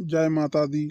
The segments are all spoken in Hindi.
जय माता दी।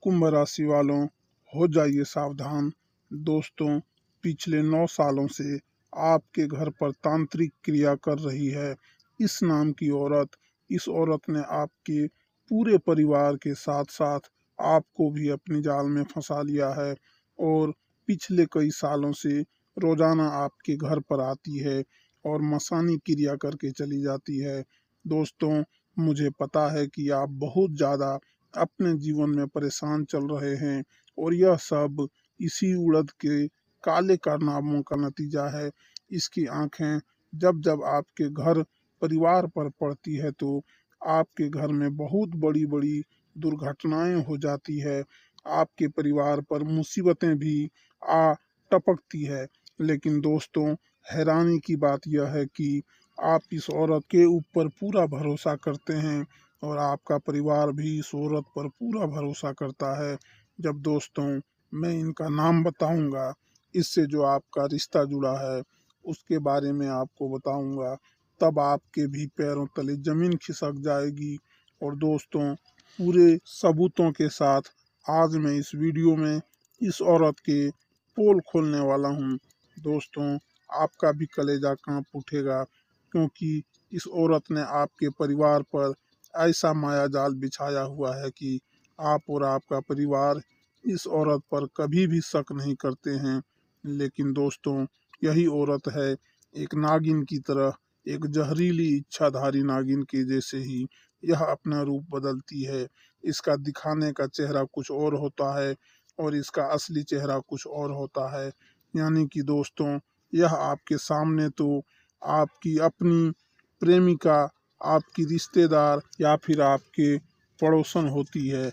कुंभ राशि वालों, हो जाइए सावधान। दोस्तों, पिछले 9 सालों से आपके घर पर तांत्रिक क्रिया कर रही है इस नाम की औरत। इस औरत ने आपके पूरे परिवार के साथ साथ आपको भी अपनी जाल में फंसा लिया है और पिछले कई सालों से रोजाना आपके घर पर आती है और मसानी क्रिया करके चली जाती है। दोस्तों, मुझे पता है कि आप बहुत ज़्यादा अपने जीवन में परेशान चल रहे हैं और यह सब इसी उड़द के काले कारनामों का नतीजा है। इसकी आंखें जब जब आपके घर परिवार पर पड़ती है तो आपके घर में बहुत बड़ी बड़ी दुर्घटनाएं हो जाती है। आपके परिवार पर मुसीबतें भी आ टपकती है। लेकिन दोस्तों, हैरानी की बात यह है कि आप इस औरत के ऊपर पूरा भरोसा करते हैं और आपका परिवार भी इस औरत पर पूरा भरोसा करता है। जब दोस्तों, मैं इनका नाम बताऊंगा, इससे जो आपका रिश्ता जुड़ा है उसके बारे में आपको बताऊंगा, तब आपके भी पैरों तले जमीन खिसक जाएगी। और दोस्तों, पूरे सबूतों के साथ आज मैं इस वीडियो में इस औरत के पोल खोलने वाला हूं। दोस्तों, आपका भी कलेजा कांप उठेगा क्योंकि इस औरत ने आपके परिवार पर ऐसा माया जाल बिछाया हुआ है कि आप और आपका परिवार इस औरत पर कभी भी शक नहीं करते हैं। लेकिन दोस्तों, यही औरत है एक नागिन की तरह, एक जहरीली इच्छाधारी नागिन के जैसे ही यह अपना रूप बदलती है। इसका दिखाने का चेहरा कुछ और होता है और इसका असली चेहरा कुछ और होता है। यानी कि दोस्तों, यह आपके सामने तो आपकी अपनी प्रेमिका, आपकी रिश्तेदार या फिर आपके पड़ोसन होती है।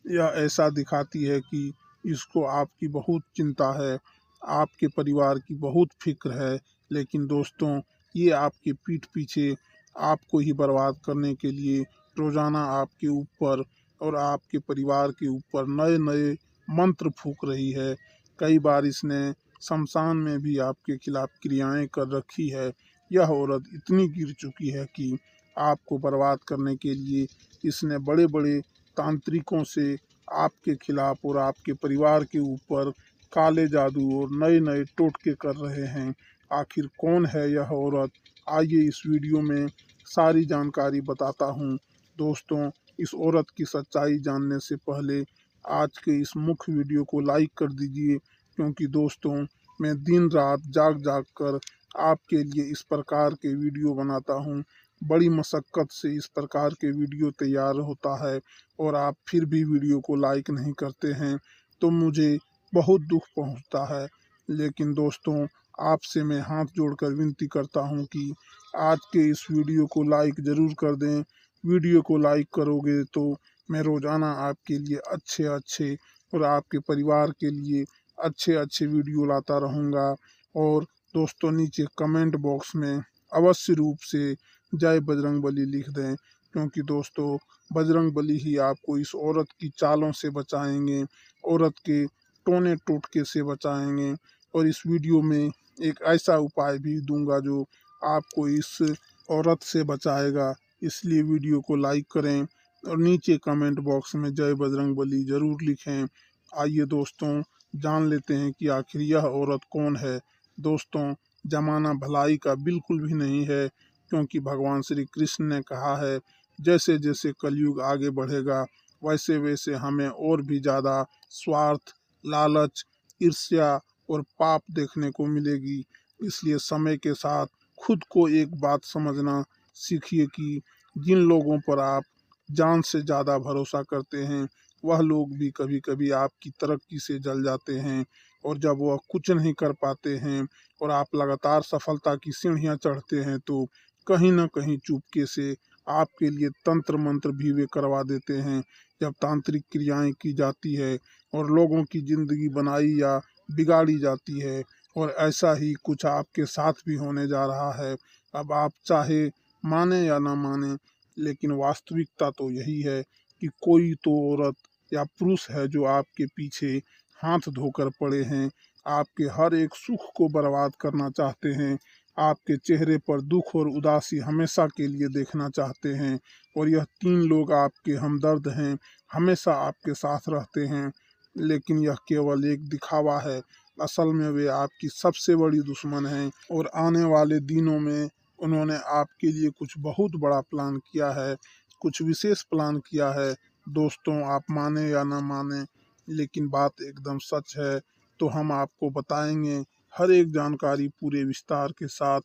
यह ऐसा दिखाती है कि इसको आपकी बहुत चिंता है, आपके परिवार की बहुत फिक्र है। लेकिन दोस्तों, ये आपके पीठ पीछे आपको ही बर्बाद करने के लिए रोजाना आपके ऊपर और आपके परिवार के ऊपर नए नए मंत्र फूंक रही है। कई बार इसने शमशान में भी आपके खिलाफ क्रियाएं कर रखी है। यह औरत इतनी गिर चुकी है कि आपको बर्बाद करने के लिए इसने बड़े बड़े तांत्रिकों से आपके खिलाफ और आपके परिवार के ऊपर काले जादू और नए नए टोटके कर रहे हैं। आखिर कौन है यह औरत? आइए इस वीडियो में सारी जानकारी बताता हूँ। दोस्तों, इस औरत की सच्चाई जानने से पहले आज के इस मुख्य वीडियो को लाइक कर दीजिए, क्योंकि दोस्तों, मैं दिन रात जाग जाग कर आपके लिए इस प्रकार के वीडियो बनाता हूँ। बड़ी मशक्क़त से इस प्रकार के वीडियो तैयार होता है और आप फिर भी वीडियो को लाइक नहीं करते हैं तो मुझे बहुत दुख पहुंचता है। लेकिन दोस्तों, आपसे मैं हाथ जोड़कर विनती करता हूं कि आज के इस वीडियो को लाइक ज़रूर कर दें। वीडियो को लाइक करोगे तो मैं रोज़ाना आपके लिए अच्छे अच्छे और आपके परिवार के लिए अच्छे अच्छे वीडियो लाता रहूँगा। और दोस्तों, नीचे कमेंट बॉक्स में अवश्य रूप से जय बजरंग बली लिख दें, क्योंकि दोस्तों, बजरंग बली ही आपको इस औरत की चालों से बचाएंगे, औरत के टोने टोटके से बचाएंगे। और इस वीडियो में एक ऐसा उपाय भी दूंगा जो आपको इस औरत से बचाएगा। इसलिए वीडियो को लाइक करें और नीचे कमेंट बॉक्स में जय बजरंग बली ज़रूर लिखें। आइए दोस्तों, जान लेते हैं कि आखिर यह औरत कौन है। दोस्तों, जमाना भलाई का बिल्कुल भी नहीं है, क्योंकि भगवान श्री कृष्ण ने कहा है, जैसे जैसे कलयुग आगे बढ़ेगा वैसे वैसे हमें और भी ज़्यादा स्वार्थ, लालच, ईर्ष्या और पाप देखने को मिलेगी। इसलिए समय के साथ खुद को एक बात समझना सीखिए कि जिन लोगों पर आप जान से ज़्यादा भरोसा करते हैं वह लोग भी कभी कभी आपकी तरक्की से जल जाते हैं। और जब वह कुछ नहीं कर पाते हैं और आप लगातार सफलता की सीढ़ियाँ चढ़ते हैं तो कहीं ना कहीं चुपके से आपके लिए तंत्र मंत्र भी वे करवा देते हैं। जब तांत्रिक क्रियाएं की जाती है और लोगों की ज़िंदगी बनाई या बिगाड़ी जाती है, और ऐसा ही कुछ आपके साथ भी होने जा रहा है। अब आप चाहे माने या ना माने, लेकिन वास्तविकता तो यही है कि कोई तो औरत या पुरुष है जो आपके पीछे हाथ धोकर पड़े हैं, आपके हर एक सुख को बर्बाद करना चाहते हैं, आपके चेहरे पर दुख और उदासी हमेशा के लिए देखना चाहते हैं और यह 3 लोग आपके हमदर्द हैं, हमेशा आपके साथ रहते हैं। लेकिन यह केवल एक दिखावा है, असल में वे आपकी सबसे बड़ी दुश्मन हैं और आने वाले दिनों में उन्होंने आपके लिए कुछ बहुत बड़ा प्लान किया है, कुछ विशेष प्लान किया है। दोस्तों, आप माने या ना माने, लेकिन बात एकदम सच है। तो हम आपको बताएंगे हर एक जानकारी पूरे विस्तार के साथ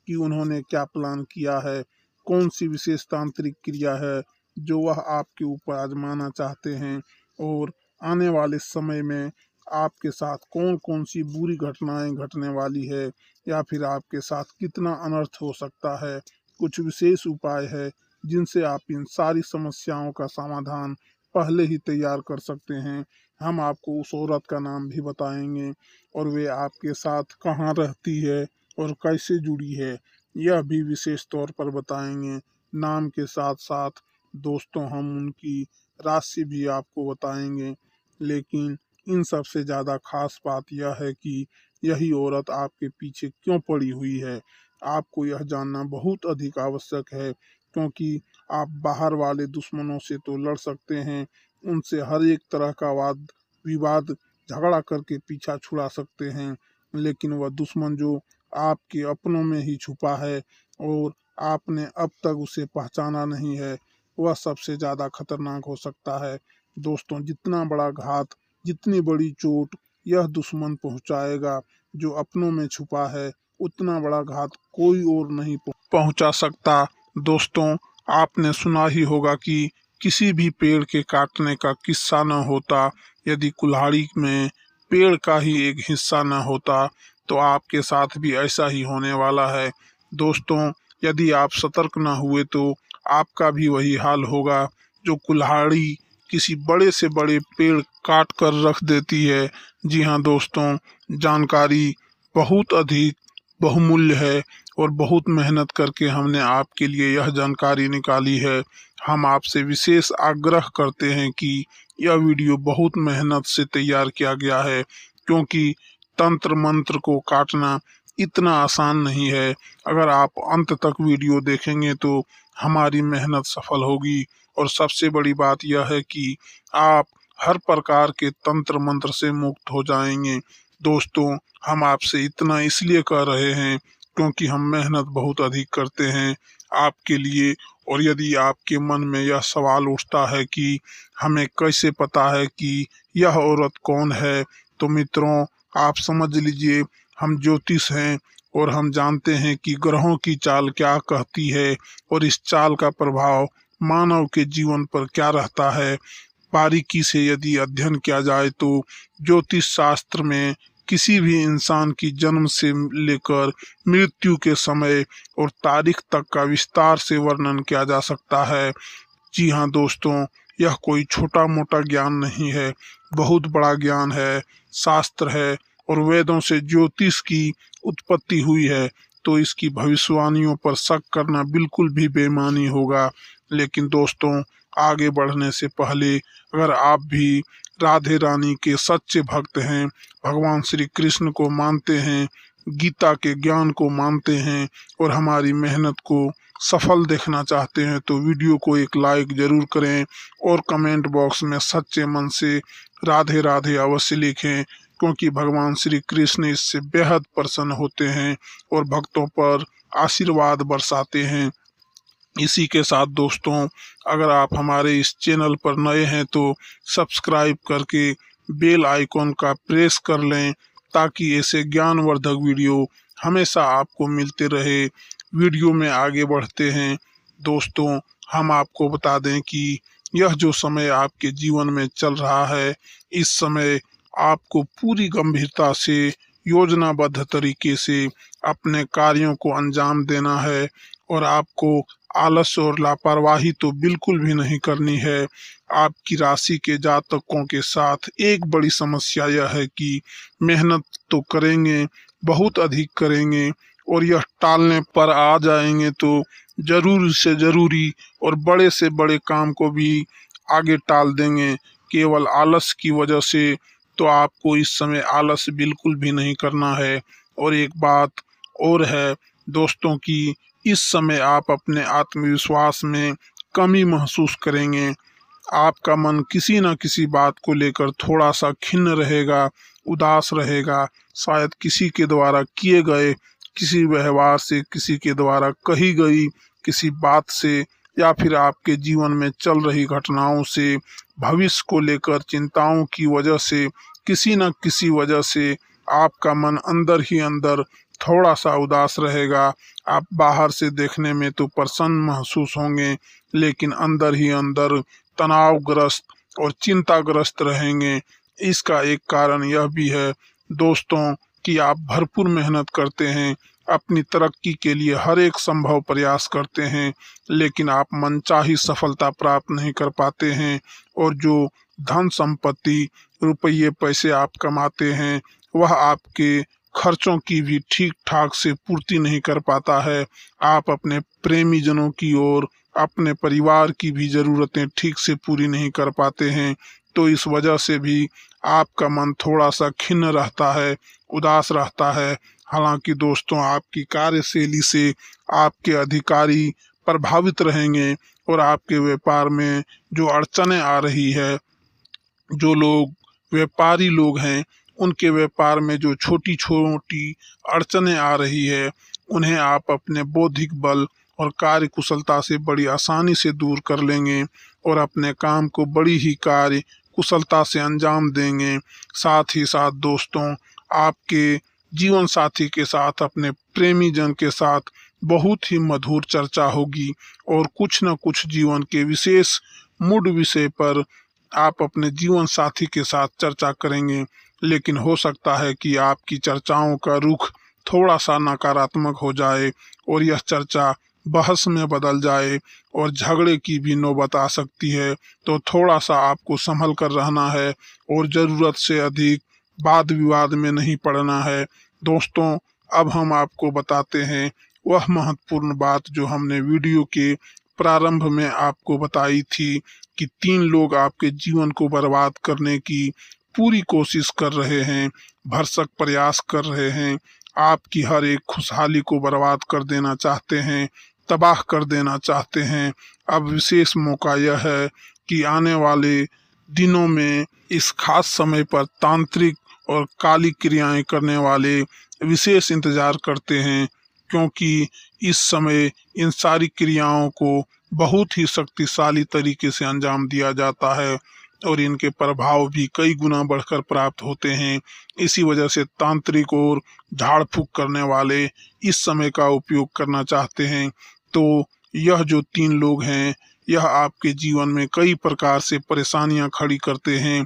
कि उन्होंने क्या प्लान किया है, कौन सी विशेष तांत्रिक क्रिया है जो वह आपके ऊपर आजमाना चाहते हैं और आने वाले समय में आपके साथ कौन कौन सी बुरी घटनाएं घटने वाली है या फिर आपके साथ कितना अनर्थ हो सकता है। कुछ विशेष उपाय है जिनसे आप इन सारी समस्याओं का समाधान पहले ही तैयार कर सकते हैं। हम आपको उस औरत का नाम भी बताएंगे और वे आपके साथ कहाँ रहती है और कैसे जुड़ी है, यह भी विशेष तौर पर बताएंगे। नाम के साथ साथ दोस्तों हम उनकी राशि भी आपको बताएंगे। लेकिन इन सब से ज़्यादा खास बात यह है कि यही औरत आपके पीछे क्यों पड़ी हुई है। आपको यह जानना बहुत अधिक आवश्यक है, क्योंकि आप बाहर वाले दुश्मनों से तो लड़ सकते हैं, उनसे हर एक तरह का वाद विवाद झगड़ा करके पीछा छुड़ा सकते हैं, लेकिन वह दुश्मन जो आपके अपनों में ही छुपा है और आपने अब तक उसे पहचाना नहीं है, वह सबसे ज़्यादा खतरनाक हो सकता है। दोस्तों, जितना बड़ा घात, जितनी बड़ी चोट यह दुश्मन पहुंचाएगा जो अपनों में छुपा है, उतना बड़ा घात कोई और नहीं पहुंचा सकता। दोस्तों, आपने सुना ही होगा कि किसी भी पेड़ के काटने का किस्सा न होता यदि कुल्हाड़ी में पेड़ का ही एक हिस्सा न होता, तो आपके साथ भी ऐसा ही होने वाला है। दोस्तों, यदि आप सतर्क न हुए तो आपका भी वही हाल होगा जो कुल्हाड़ी किसी बड़े से बड़े पेड़ काट कर रख देती है। जी हाँ दोस्तों, जानकारी बहुत अधिक बहुमूल्य है और बहुत मेहनत करके हमने आपके लिए यह जानकारी निकाली है। हम आपसे विशेष आग्रह करते हैं कि यह वीडियो बहुत मेहनत से तैयार किया गया है, क्योंकि तंत्र मंत्र को काटना इतना आसान नहीं है। अगर आप अंत तक वीडियो देखेंगे तो हमारी मेहनत सफल होगी और सबसे बड़ी बात यह है कि आप हर प्रकार के तंत्र मंत्र से मुक्त हो जाएंगे। दोस्तों, हम आपसे इतना इसलिए कह रहे हैं क्योंकि हम मेहनत बहुत अधिक करते हैं आपके लिए। और यदि आपके मन में यह सवाल उठता है कि हमें कैसे पता है कि यह औरत कौन है, तो मित्रों आप समझ लीजिए, हम ज्योतिष हैं और हम जानते हैं कि ग्रहों की चाल क्या कहती है और इस चाल का प्रभाव मानव के जीवन पर क्या रहता है। बारीकी से यदि अध्ययन किया जाए तो ज्योतिष शास्त्र में किसी भी इंसान की जन्म से लेकर मृत्यु के समय और तारीख तक का विस्तार से वर्णन किया जा सकता है। जी हाँ दोस्तों, यह कोई छोटा मोटा ज्ञान नहीं है, बहुत बड़ा ज्ञान है, शास्त्र है और वेदों से ज्योतिष की उत्पत्ति हुई है, तो इसकी भविष्यवाणियों पर शक करना बिल्कुल भी बेईमानी होगा। लेकिन दोस्तों, आगे बढ़ने से पहले अगर आप भी राधे रानी के सच्चे भक्त हैं, भगवान श्री कृष्ण को मानते हैं, गीता के ज्ञान को मानते हैं और हमारी मेहनत को सफल देखना चाहते हैं, तो वीडियो को एक लाइक जरूर करें और कमेंट बॉक्स में सच्चे मन से राधे राधे अवश्य लिखें, क्योंकि भगवान श्री कृष्ण इससे बेहद प्रसन्न होते हैं और भक्तों पर आशीर्वाद बरसाते हैं। इसी के साथ दोस्तों, अगर आप हमारे इस चैनल पर नए हैं तो सब्सक्राइब करके बेल आइकॉन का प्रेस कर लें, ताकि ऐसे ज्ञानवर्धक वीडियो हमेशा आपको मिलते रहे। वीडियो में आगे बढ़ते हैं दोस्तों, हम आपको बता दें कि यह जो समय आपके जीवन में चल रहा है, इस समय आपको पूरी गंभीरता से योजनाबद्ध तरीके से अपने कार्यों को अंजाम देना है और आपको आलस्य और लापरवाही तो बिल्कुल भी नहीं करनी है। आपकी राशि के जातकों के साथ एक बड़ी समस्या यह है कि मेहनत तो करेंगे, बहुत अधिक करेंगे और यह टालने पर आ जाएंगे तो जरूर से जरूरी और बड़े से बड़े काम को भी आगे टाल देंगे केवल आलस की वजह से। तो आपको इस समय आलस बिल्कुल भी नहीं करना है। और एक बात और है दोस्तों कि इस समय आप अपने आत्मविश्वास में कमी महसूस करेंगे। आपका मन किसी न किसी बात को लेकर थोड़ा सा खिन्न रहेगा, उदास रहेगा। शायद किसी के द्वारा किए गए किसी व्यवहार से, किसी के द्वारा कही गई किसी बात से, या फिर आपके जीवन में चल रही घटनाओं से, भविष्य को लेकर चिंताओं की वजह से, किसी न किसी वजह से आपका मन अंदर ही अंदर थोड़ा सा उदास रहेगा। आप बाहर से देखने में तो प्रसन्न महसूस होंगे, लेकिन अंदर ही अंदर तनावग्रस्त और चिंताग्रस्त रहेंगे। इसका एक कारण यह भी है दोस्तों कि आप भरपूर मेहनत करते हैं, अपनी तरक्की के लिए हर एक संभव प्रयास करते हैं, लेकिन आप मनचाही सफलता प्राप्त नहीं कर पाते हैं। और जो धन संपत्ति, रुपये पैसे आप कमाते हैं, वह आपके खर्चों की भी ठीक ठाक से पूर्ति नहीं कर पाता है। आप अपने प्रेमी जनों की और अपने परिवार की भी ज़रूरतें ठीक से पूरी नहीं कर पाते हैं। तो इस वजह से भी आपका मन थोड़ा सा खिन्न रहता है, उदास रहता है। हालांकि दोस्तों, आपकी कार्यशैली से आपके अधिकारी प्रभावित रहेंगे और आपके व्यापार में जो अड़चनें आ रही है, जो लोग व्यापारी लोग हैं, उनके व्यापार में जो छोटी छोटी अड़चनें आ रही है, उन्हें आप अपने बौद्धिक बल और कार्य कुशलता से बड़ी आसानी से दूर कर लेंगे और अपने काम को बड़ी ही कार्य कुशलता से अंजाम देंगे। साथ ही साथ दोस्तों, आपके जीवन साथी के साथ, अपने प्रेमी जन के साथ बहुत ही मधुर चर्चा होगी और कुछ न कुछ जीवन के विशेष मूड विषय पर आप अपने जीवन साथी के साथ चर्चा करेंगे। लेकिन हो सकता है कि आपकी चर्चाओं का रुख थोड़ा सा नकारात्मक हो जाए और यह चर्चा बहस में बदल जाए और झगड़े की भी नौबत आ सकती है। तो थोड़ा सा आपको संभल कर रहना है और ज़रूरत से अधिक वाद विवाद में नहीं पड़ना है। दोस्तों, अब हम आपको बताते हैं वह महत्वपूर्ण बात जो हमने वीडियो के प्रारंभ में आपको बताई थी कि 3 लोग आपके जीवन को बर्बाद करने की पूरी कोशिश कर रहे हैं, भरसक प्रयास कर रहे हैं, आपकी हर एक खुशहाली को बर्बाद कर देना चाहते हैं, तबाह कर देना चाहते हैं। अब विशेष मौका यह है कि आने वाले दिनों में इस खास समय पर तांत्रिक और काली क्रियाएं करने वाले विशेष इंतजार करते हैं, क्योंकि इस समय इन सारी क्रियाओं को बहुत ही शक्तिशाली तरीके से अंजाम दिया जाता है और इनके प्रभाव भी कई गुना बढ़कर प्राप्त होते हैं। इसी वजह से तांत्रिक और झाड़ फूक करने वाले इस समय का उपयोग करना चाहते हैं। तो यह जो 3 लोग हैं, यह आपके जीवन में कई प्रकार से परेशानियां खड़ी करते हैं।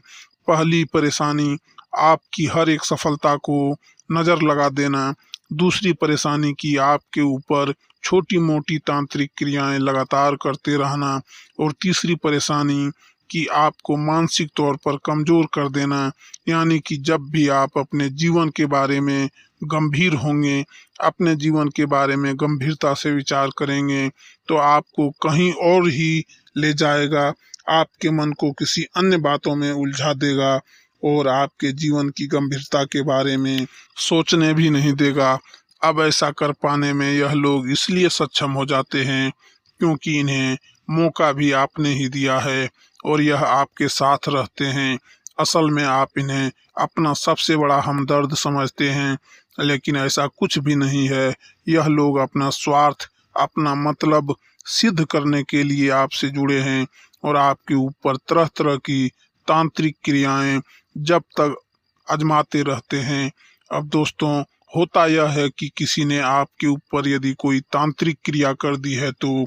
पहली परेशानी, आपकी हर एक सफलता को नज़र लगा देना। दूसरी परेशानी कि आपके ऊपर छोटी मोटी तांत्रिक क्रियाएं लगातार करते रहना। और तीसरी परेशानी कि आपको मानसिक तौर पर कमज़ोर कर देना, यानी कि जब भी आप अपने जीवन के बारे में गंभीर होंगे, अपने जीवन के बारे में गंभीरता से विचार करेंगे, तो आपको कहीं और ही ले जाएगा, आपके मन को किसी अन्य बातों में उलझा देगा और आपके जीवन की गंभीरता के बारे में सोचने भी नहीं देगा। अब ऐसा कर पाने में यह लोग इसलिए सक्षम हो जाते हैं क्योंकि इन्हें मौका भी आपने ही दिया है और यह आपके साथ रहते हैं। असल में आप इन्हें अपना सबसे बड़ा हमदर्द समझते हैं, लेकिन ऐसा कुछ भी नहीं है। यह लोग अपना स्वार्थ, अपना मतलब सिद्ध करने के लिए आपसे जुड़े हैं और आपके ऊपर तरह तरह की तांत्रिक क्रियाएं जब तक आजमाते रहते हैं। अब दोस्तों, होता यह है कि किसी ने आपके ऊपर यदि कोई तांत्रिक क्रिया कर दी है, तो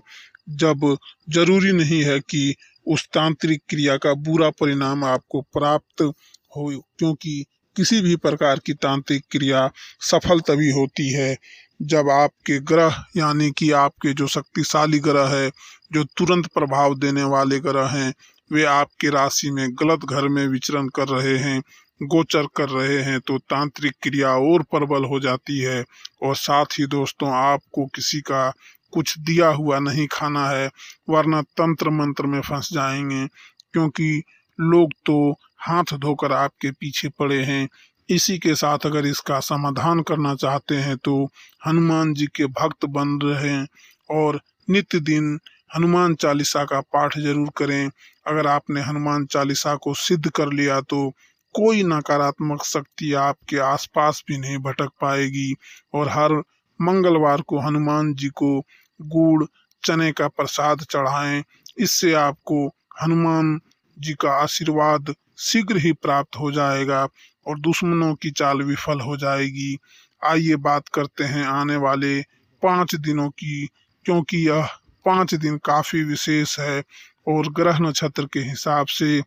जब जरूरी नहीं है कि उस तांत्रिक क्रिया का बुरा परिणाम आपको प्राप्त हो, क्योंकि किसी भी प्रकार की तांत्रिक क्रिया सफल तभी होती है जब आपके ग्रह, यानी कि आपके जो शक्तिशाली ग्रह है, जो तुरंत प्रभाव देने वाले ग्रह हैं, वे आपके राशि में गलत घर में विचरण कर रहे हैं, गोचर कर रहे हैं, तो तांत्रिक क्रिया और प्रबल हो जाती है। और साथ ही दोस्तों, आपको किसी का कुछ दिया हुआ नहीं खाना है, वरना तंत्र मंत्र में फंस जाएंगे, क्योंकि लोग तो हाथ धोकर आपके पीछे पड़े हैं। इसी के साथ अगर इसका समाधान करना चाहते हैं तो हनुमान जी के भक्त बन रहें और नित्य दिन हनुमान चालीसा का पाठ जरूर करें। अगर आपने हनुमान चालीसा को सिद्ध कर लिया तो कोई नकारात्मक शक्ति आपके आसपास भी नहीं भटक पाएगी। और हर मंगलवार को हनुमान जी को गुड़ चने का प्रसाद चढ़ाएं। इससे आपको हनुमान जी का आशीर्वाद शीघ्र ही प्राप्त हो जाएगा और दुश्मनों की चाल विफल हो जाएगी। आइए बात करते हैं आने वाले 5 दिनों की, क्योंकि यह 5 दिन काफी विशेष है और ग्रह नक्षत्र के हिसाब से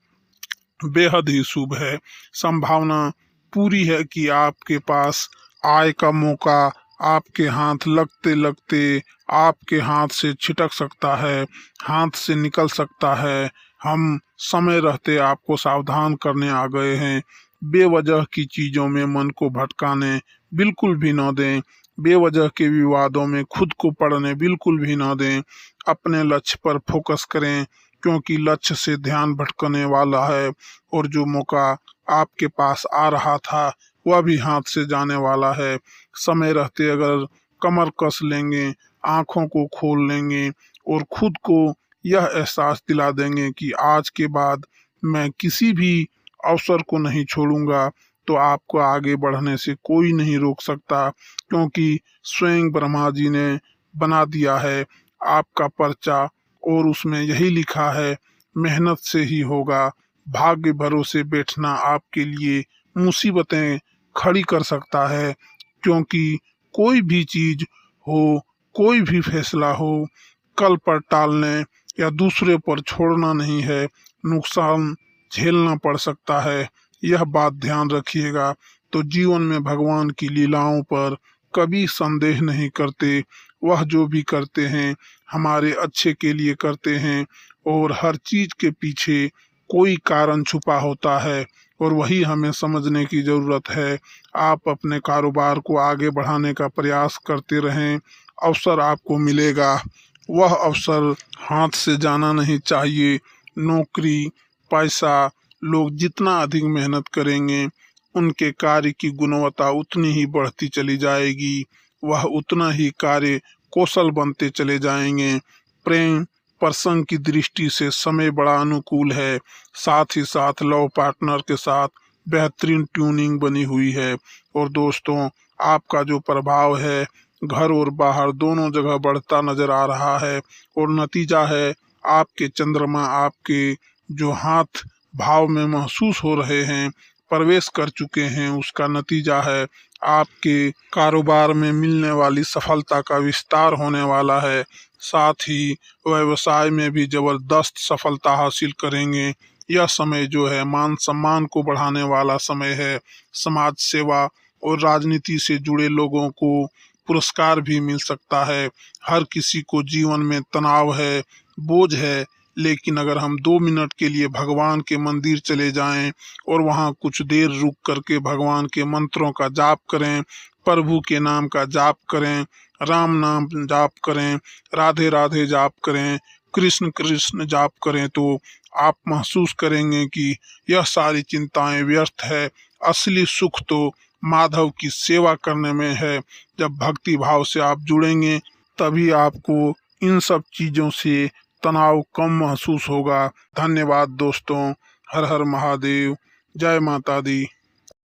बेहद ही शुभ है। संभावना पूरी है कि आपके पास आय का मौका आपके हाथ लगते लगते आपके हाथ से छिटक सकता है, हाथ से निकल सकता है। हम समय रहते आपको सावधान करने आ गए हैं। बेवजह की चीजों में मन को भटकाने बिल्कुल भी न दें। बेवजह के विवादों में खुद को पड़ने बिल्कुल भी न दें। अपने लक्ष्य पर फोकस करें, क्योंकि लक्ष्य से ध्यान भटकने वाला है और जो मौका आपके पास आ रहा था वह भी हाथ से जाने वाला है। समय रहते अगर कमर कस लेंगे, आंखों को खोल लेंगे और खुद को यह एहसास दिला देंगे कि आज के बाद मैं किसी भी अवसर को नहीं छोड़ूंगा, तो आपको आगे बढ़ने से कोई नहीं रोक सकता, क्योंकि स्वयं ब्रह्मा जी ने बना दिया है आपका पर्चा और उसमें यही लिखा है मेहनत से ही होगा। भाग्य भरोसे बैठना आपके लिए मुसीबतें खड़ी कर सकता है, क्योंकि कोई भी चीज हो, कोई भी फैसला हो, कल पर टालने या दूसरे पर छोड़ना नहीं है। नुकसान झेलना पड़ सकता है, यह बात ध्यान रखिएगा। तो जीवन में भगवान की लीलाओं पर कभी संदेह नहीं करते। वह जो भी करते हैं हमारे अच्छे के लिए करते हैं और हर चीज के पीछे कोई कारण छुपा होता है और वही हमें समझने की जरूरत है। आप अपने कारोबार को आगे बढ़ाने का प्रयास करते रहें, अवसर आपको मिलेगा। वह अवसर हाथ से जाना नहीं चाहिए। नौकरी, पैसा, लोग जितना अधिक मेहनत करेंगे उनके कार्य की गुणवत्ता उतनी ही बढ़ती चली जाएगी। वह उतना ही कार्य कौशल बनते चले जाएंगे। प्रेम प्रसंग की दृष्टि से समय बड़ा अनुकूल है। साथ ही साथ लव पार्टनर के साथ बेहतरीन ट्यूनिंग बनी हुई है। और दोस्तों, आपका जो प्रभाव है घर और बाहर दोनों जगह बढ़ता नजर आ रहा है और नतीजा है आपके चंद्रमा आपके जो हाथ भाव में महसूस हो रहे हैं, प्रवेश कर चुके हैं। उसका नतीजा है आपके कारोबार में मिलने वाली सफलता का विस्तार होने वाला है। साथ ही व्यवसाय में भी जबरदस्त सफलता हासिल करेंगे। यह समय जो है मान सम्मान को बढ़ाने वाला समय है। समाज सेवा और राजनीति से जुड़े लोगों को पुरस्कार भी मिल सकता है। हर किसी को जीवन में तनाव है, बोझ है, लेकिन अगर हम 2 मिनट के लिए भगवान के मंदिर चले जाएं और वहां कुछ देर रुक करके भगवान के मंत्रों का जाप करें, प्रभु के नाम का जाप करें, राम नाम जाप करें, राधे राधे जाप करें, कृष्ण कृष्ण जाप करें, तो आप महसूस करेंगे कि यह सारी चिंताएं व्यर्थ है। असली सुख तो माधव की सेवा करने में है। जब भक्ति भाव से आप जुड़ेंगे तभी आपको इन सब चीजों से तनाव कम महसूस होगा। धन्यवाद दोस्तों। हर हर महादेव। जय माता दी।